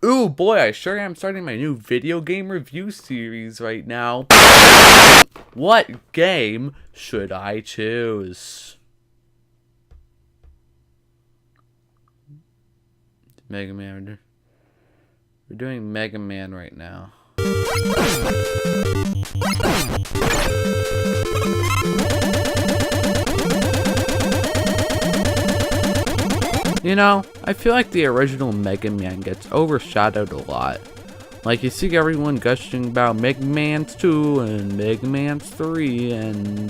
Ooh boy, I sure am starting my new video game review series right now. What game should I choose? Mega Man. We're doing Mega Man right now. You know, I feel like the original Mega Man gets overshadowed a lot. Like, you see everyone gushing about Mega Man 2 and Mega Man 3 and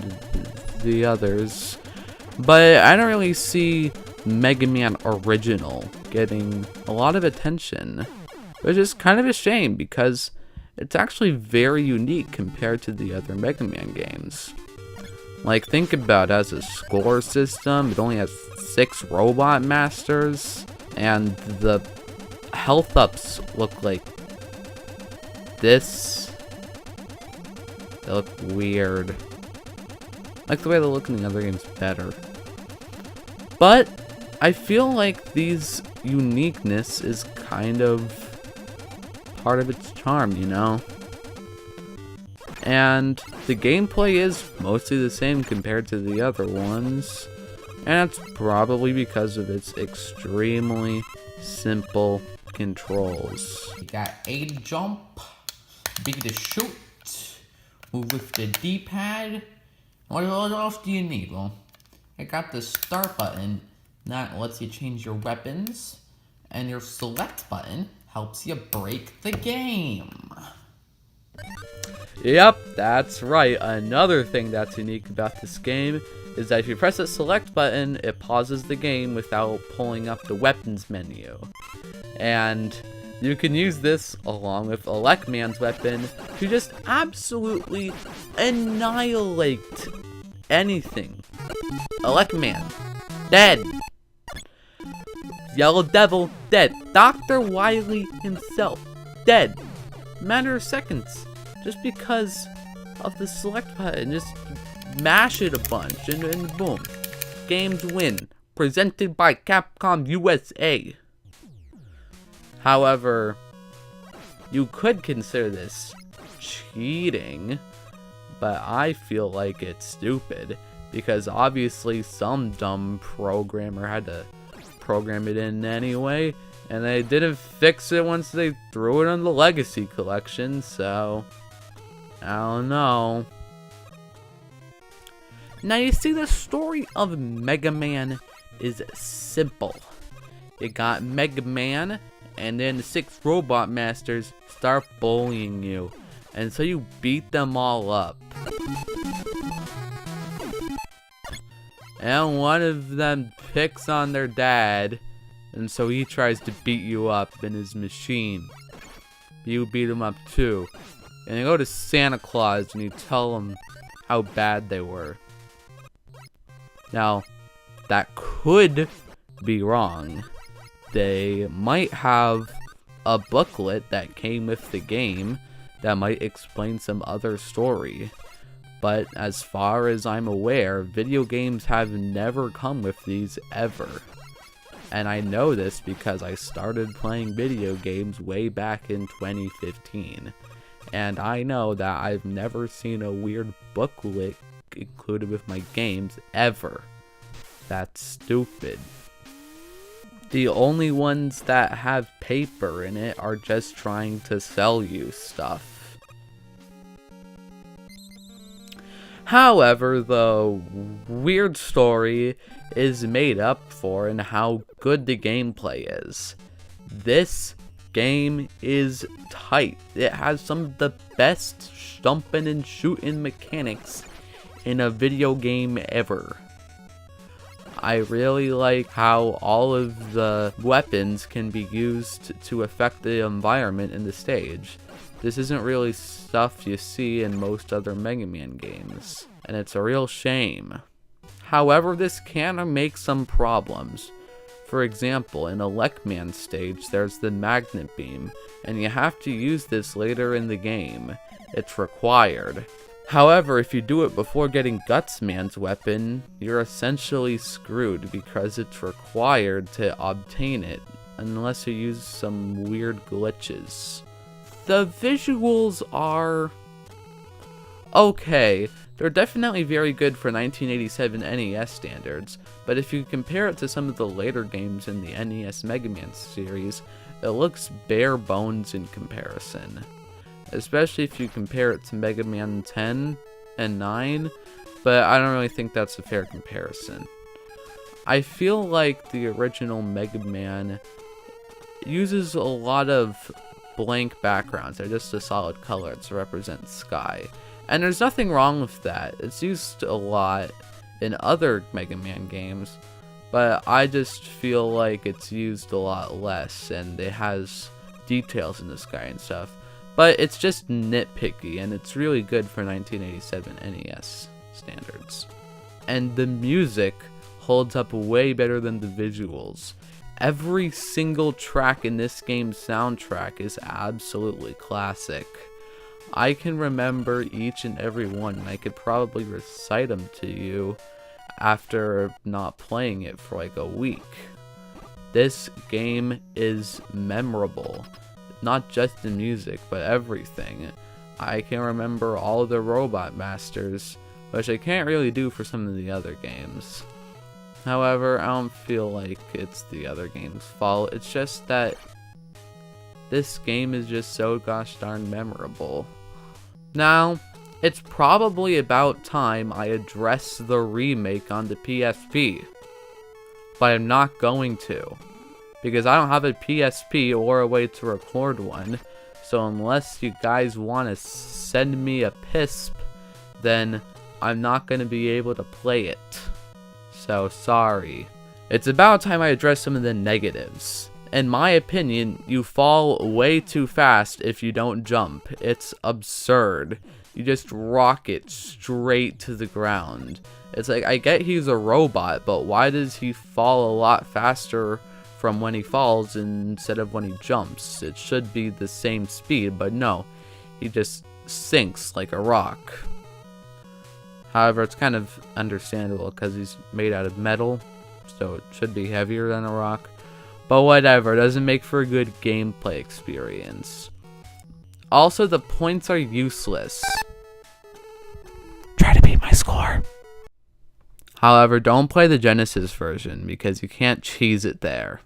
the others. But I don't really see Mega Man Original getting a lot of attention. Which is kind of a shame because it's actually very unique compared to the other Mega Man games. Like, think about it, as a score system, it only has 6 robot masters, and the health ups look like this. They look weird. Like the way they look in the other games better. But I feel like these uniqueness is kind of part of its charm, you know? And the gameplay is mostly the same compared to the other ones. And it's probably because of its extremely simple controls. You got A to jump, B to shoot, move with the D-pad. What else do you need? Well, I got the start button that lets you change your weapons, and your select button helps you break the game. Yep, that's right. Another thing that's unique about this game is that if you press the select button, it pauses the game without pulling up the weapons menu. And you can use this along with Elect Man's weapon to just absolutely annihilate anything. Elect Man, dead. Yellow Devil, dead. Dr. Wily himself, dead. Matter of seconds. Just because of the select button, just mash it a bunch and boom. Games win. Presented by Capcom USA. However, you could consider this cheating, but I feel like it's stupid because obviously some dumb programmer had to program it in anyway, and they didn't fix it once they threw it on the Legacy Collection, so I don't know. Now you see, the story of Mega Man is simple. You got Mega Man, and then the 6 robot masters start bullying you, and so you beat them all up. And one of them picks on their dad, and so he tries to beat you up in his machine. You beat him up too. And you go to Santa Claus and you tell him how bad they were. Now, that could be wrong. They might have a booklet that came with the game that might explain some other story. But as far as I'm aware, video games have never come with these ever. And I know this because I started playing video games way back in 2015. And I know that I've never seen a weird booklet included with my games ever. That's stupid. The only ones that have paper in it are just trying to sell you stuff. However, the weird story is made up for in how good the gameplay is. This game is tight. It has some of the best stumping and shooting mechanics in a video game ever. I really like how all of the weapons can be used to affect the environment in the stage. This isn't really stuff you see in most other Mega Man games, and it's a real shame. However, this can make some problems. For example, in Elect Man stage, there's the magnet beam, and you have to use this later in the game. It's required. However, if you do it before getting Guts Man's weapon, you're essentially screwed because it's required to obtain it. unless you use some weird glitches. The visuals are okay. They're definitely very good for 1987 NES standards, but if you compare it to some of the later games in the NES Mega Man series, it looks bare bones in comparison. Especially if you compare it to Mega Man 10 and 9, but I don't really think that's a fair comparison. I feel like the original Mega Man uses a lot of blank backgrounds. They're just a solid color to represent sky. And there's nothing wrong with that. It's used a lot in other Mega Man games, but I just feel like it's used a lot less, and it has details in the sky and stuff. But it's just nitpicky, and it's really good for 1987 NES standards. And the music holds up way better than the visuals. Every single track in this game's soundtrack is absolutely classic. I can remember each and every one, and I could probably recite them to you after not playing it for like a week. This game is memorable. Not just the music, but everything. I can remember all the Robot Masters, which I can't really do for some of the other games. However, I don't feel like it's the other game's fault. It's just that this game is just so gosh darn memorable. Now, it's probably about time I address the remake on the PSP. But I'm not going to, because I don't have a PSP or a way to record one. So unless you guys want to send me a PSP, then I'm not going to be able to play it. So sorry. It's about time I address some of the negatives. In my opinion, you fall way too fast if you don't jump. It's absurd. You just rocket straight to the ground. It's like, I get he's a robot, but why does he fall a lot faster from when he falls instead of when he jumps? It should be the same speed, but no. He just sinks like a rock. However, it's kind of understandable because he's made out of metal, so it should be heavier than a rock. But whatever, it doesn't make for a good gameplay experience. Also, the points are useless. Try to beat my score. However, don't play the Genesis version because you can't cheese it there.